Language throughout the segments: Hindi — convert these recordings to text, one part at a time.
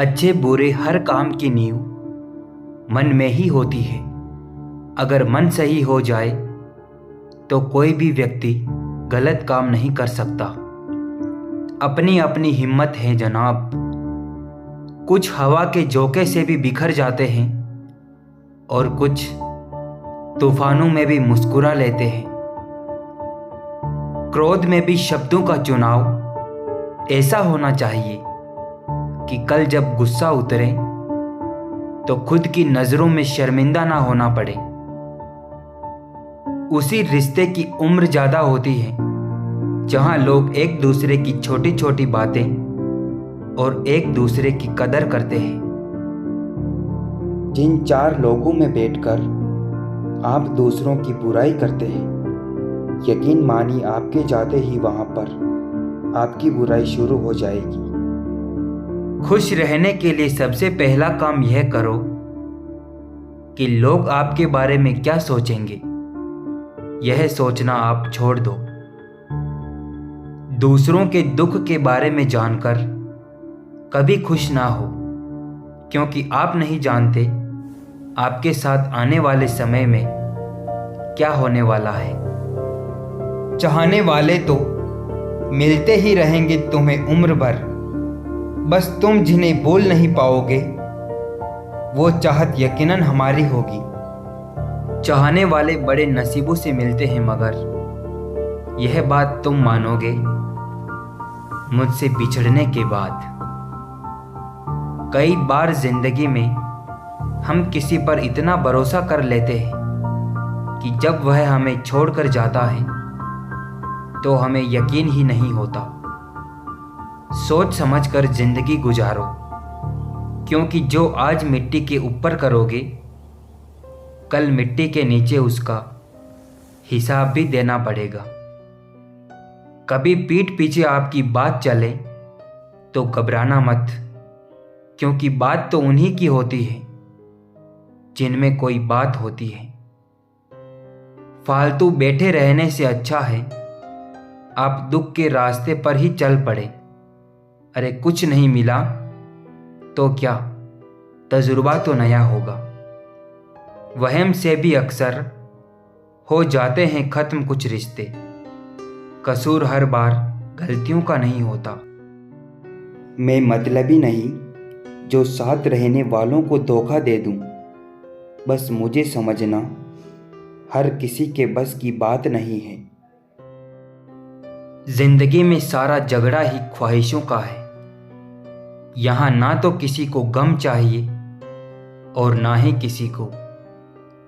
अच्छे बुरे हर काम की नींव मन में ही होती है। अगर मन सही हो जाए तो कोई भी व्यक्ति गलत काम नहीं कर सकता। अपनी अपनी हिम्मत है जनाब। कुछ हवा के झोंके से भी बिखर जाते हैं और कुछ तूफानों में भी मुस्कुरा लेते हैं। क्रोध में भी शब्दों का चुनाव ऐसा होना चाहिए कि कल जब गुस्सा उतरे तो खुद की नजरों में शर्मिंदा ना होना पड़े। उसी रिश्ते की उम्र ज्यादा होती है जहां लोग एक दूसरे की छोटी छोटी बातें और एक दूसरे की कदर करते हैं। जिन चार लोगों में बैठकर आप दूसरों की बुराई करते हैं, यकीन मानिए आपके जाते ही वहां पर आपकी बुराई शुरू हो जाएगी। खुश रहने के लिए सबसे पहला काम यह करो कि लोग आपके बारे में क्या सोचेंगे, यह सोचना आप छोड़ दो। दूसरों के दुख के बारे में जानकर कभी खुश ना हो, क्योंकि आप नहीं जानते आपके साथ आने वाले समय में क्या होने वाला है। चाहने वाले तो मिलते ही रहेंगे तुम्हें उम्र भर, बस तुम जिन्हें बोल नहीं पाओगे वो चाहत यकीनन हमारी होगी। चाहने वाले बड़े नसीबों से मिलते हैं, मगर यह बात तुम मानोगे मुझसे बिछड़ने के बाद। कई बार जिंदगी में हम किसी पर इतना भरोसा कर लेते हैं कि जब वह हमें छोड़कर जाता है तो हमें यकीन ही नहीं होता। सोच समझकर जिंदगी गुजारो, क्योंकि जो आज मिट्टी के ऊपर करोगे कल मिट्टी के नीचे उसका हिसाब भी देना पड़ेगा। कभी पीठ पीछे आपकी बात चले तो घबराना मत, क्योंकि बात तो उन्हीं की होती है जिनमें कोई बात होती है। फालतू बैठे रहने से अच्छा है आप दुख के रास्ते पर ही चल पड़े। अरे कुछ नहीं मिला तो क्या, तजुर्बा तो नया होगा। वहम से भी अक्सर हो जाते हैं खत्म कुछ रिश्ते। कसूर हर बार गलतियों का नहीं होता। मैं मतलबी नहीं जो साथ रहने वालों को धोखा दे दूं। बस मुझे समझना हर किसी के बस की बात नहीं है। जिंदगी में सारा झगड़ा ही ख्वाहिशों का है। यहाँ ना तो किसी को गम चाहिए और ना ही किसी को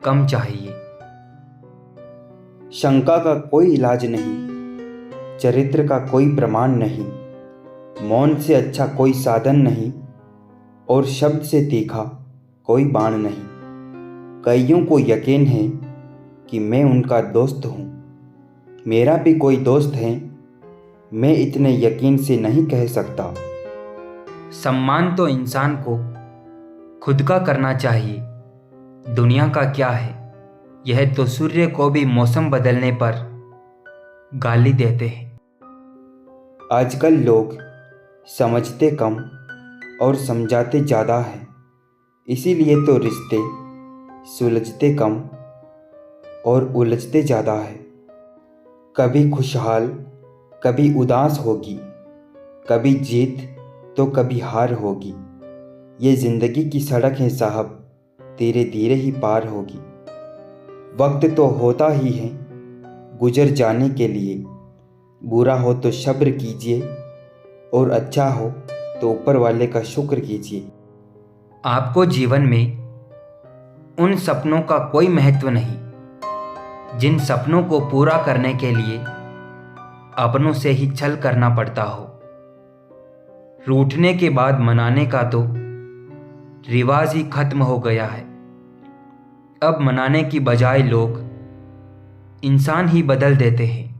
कम चाहिए। शंका का कोई इलाज नहीं, चरित्र का कोई प्रमाण नहीं, मौन से अच्छा कोई साधन नहीं और शब्द से तीखा कोई बाण नहीं। कईयों को यकीन है कि मैं उनका दोस्त हूँ, मेरा भी कोई दोस्त है, मैं इतने यकीन से नहीं कह सकता। सम्मान तो इंसान को खुद का करना चाहिए। दुनिया का क्या है, यह तो सूर्य को भी मौसम बदलने पर गाली देते हैं। आजकल लोग समझते कम और समझाते ज़्यादा है, इसीलिए तो रिश्ते सुलझते कम और उलझते ज़्यादा है। कभी खुशहाल कभी उदास होगी, कभी जीत तो कभी हार होगी। ये ज़िंदगी की सड़क है साहब, धीरे धीरे ही पार होगी। वक्त तो होता ही है गुजर जाने के लिए। बुरा हो तो सब्र कीजिए और अच्छा हो तो ऊपर वाले का शुक्र कीजिए। आपको जीवन में उन सपनों का कोई महत्व नहीं जिन सपनों को पूरा करने के लिए अपनों से ही छल करना पड़ता हो। रूठने के बाद मनाने का तो रिवाज ही खत्म हो गया है। अब मनाने की बजाय लोग इंसान ही बदल देते हैं।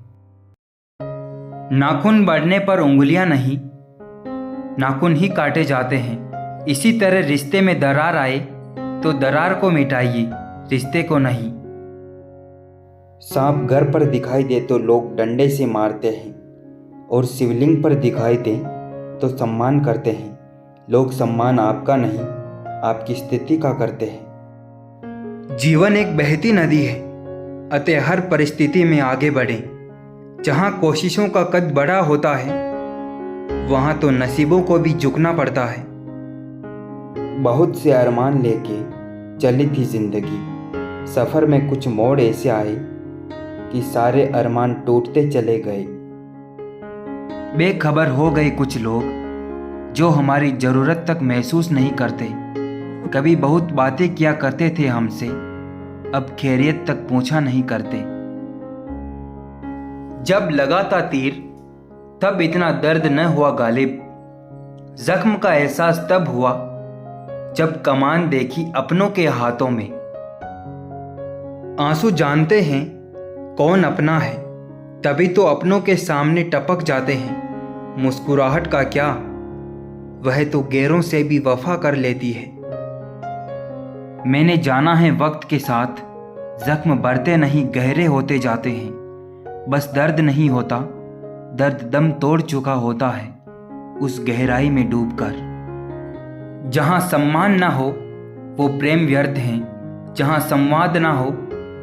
नाखून बढ़ने पर उंगलियां नहीं, नाखून ही काटे जाते हैं। इसी तरह रिश्ते में दरार आए तो दरार को मिटाइए, रिश्ते को नहीं। सांप घर पर दिखाई दे तो लोग डंडे से मारते हैं और शिवलिंग पर दिखाई दे तो सम्मान करते हैं। लोग सम्मान आपका नहीं, आपकी स्थिति का करते हैं। जीवन एक बहती नदी है, अतः हर परिस्थिति में आगे बढ़ें। जहाँ कोशिशों का कद बड़ा होता है, वहाँ तो नसीबों को भी झुकना पड़ता है। बहुत से अरमान लेके चली थी जिंदगी, सफ़र में कुछ मोड़ ऐसे आए कि सारे अरमान टूटते चले गए। बेखबर हो गए कुछ लोग जो हमारी ज़रूरत तक महसूस नहीं करते। कभी बहुत बातें किया करते थे हमसे, अब खैरियत तक पूछा नहीं करते। जब लगा था तीर तब इतना दर्द न हुआ गालिब, जख्म का एहसास तब हुआ जब कमान देखी अपनों के हाथों में। आंसू जानते हैं कौन अपना है, तभी तो अपनों के सामने टपक जाते हैं। मुस्कुराहट का क्या, वह तो गैरों से भी वफा कर लेती है। मैंने जाना है वक्त के साथ जख्म बढ़ते नहीं गहरे होते जाते हैं। बस दर्द नहीं होता, दर्द दम तोड़ चुका होता है उस गहराई में डूबकर। जहाँ सम्मान ना हो वो प्रेम व्यर्थ हैं, जहाँ संवाद ना हो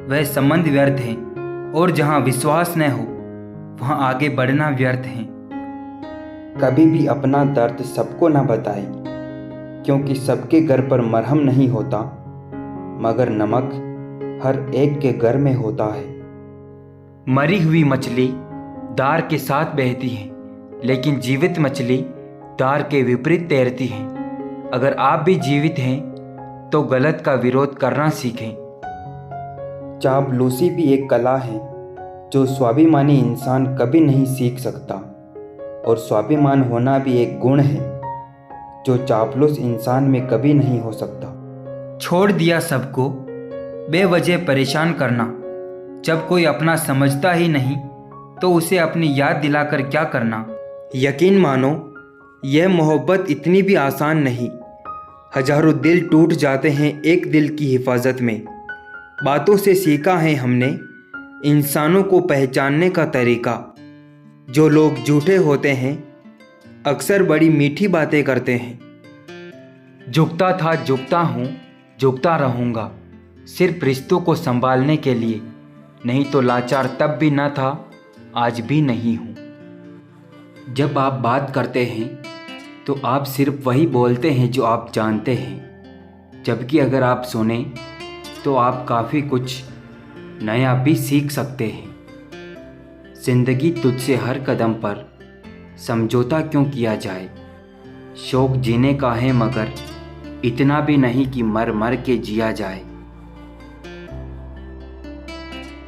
वह संबंध व्यर्थ हैं, और जहाँ विश्वास न हो वहाँ आगे बढ़ना व्यर्थ है। कभी भी अपना दर्द सबको ना बताए, क्योंकि सबके घर पर मरहम नहीं होता, मगर नमक हर एक के घर में होता है। मरी हुई मछली दार के साथ बहती है, लेकिन जीवित मछली दार के विपरीत तैरती है। अगर आप भी जीवित हैं तो गलत का विरोध करना सीखें। चापलूसी भी एक कला है जो स्वाभिमानी इंसान कभी नहीं सीख सकता, और स्वाभिमान होना भी एक गुण है जो चापलूस इंसान में कभी नहीं हो सकता। छोड़ दिया सबको बेवजह परेशान करना। जब कोई अपना समझता ही नहीं तो उसे अपनी याद दिलाकर क्या करना। यकीन मानो यह मोहब्बत इतनी भी आसान नहीं। हजारों दिल टूट जाते हैं एक दिल की हिफाजत में। बातों से सीखा है हमने इंसानों को पहचानने का तरीका। जो लोग झूठे होते हैं अक्सर बड़ी मीठी बातें करते हैं। झुकता था, झुकता हूँ, झुकता रहूँगा, सिर्फ रिश्तों को संभालने के लिए। नहीं तो लाचार तब भी न था, आज भी नहीं हूँ। जब आप बात करते हैं तो आप सिर्फ वही बोलते हैं जो आप जानते हैं, जबकि अगर आप सुने तो आप काफ़ी कुछ नया भी सीख सकते हैं। जिंदगी तुझसे हर कदम पर समझौता क्यों किया जाए। शौक जीने का है मगर इतना भी नहीं कि मर मर के जिया जाए।